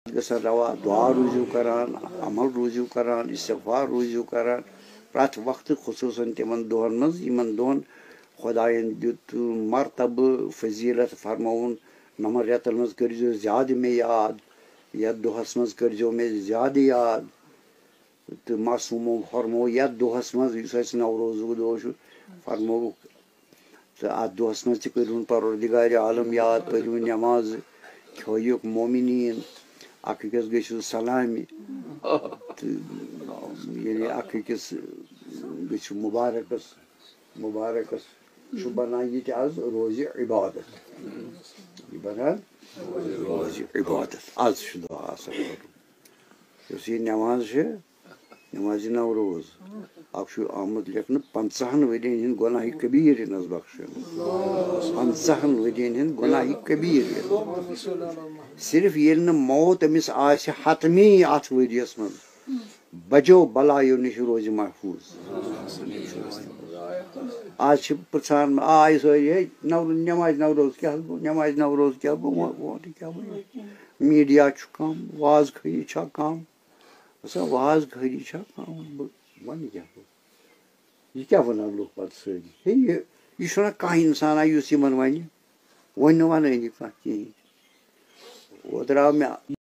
गसन रवा दुआ रूजू करान अमल रूजू करान इस्तिग़फ़ार रूजू करान प्रत वक्त खुसूसन तिमन दोहन मज यमन दोहन खुदायन दित मरतब फजीलत फरमौन नमन रेतन मज करिजो ज्यादा मे याद यथ दोहस मज करिजो मे ज्यादा याद तो मासूमो फरमो यथ दोहस मज युस नवरोज़ुक दोह फरमो तो अत दोहस मज करिउन परवरदिगार आलम याद परिउन नमाज खोयुक मोमिनीन अकस गु सलामी तो ये अकस गु मुबारकस मुबारकस बनान ये आज रोज़ इबादत ये बनान रोज़ इबादत आज दुआ आसान ये नमाज नमाज नवरोज़ अख आमुत लिखन 50 वरियन हिंद गुनाह कबीर नज बख्शन 50 वरियन हिंद गुनाह कबीर सिर्फ ये मौत अमिस आसे हतमी अथ वरियस मज बजो बलायो नश रोज महफूज आज पुछान आय नमाज नवरोज क्या नमाज नवरोज क्या क्या मीडिया कम वाज खरी कम वाज खरी कम वन क्या यह क्या वन लुक पे सारी यह कह इंसान वन वन वन कह ओत आव मे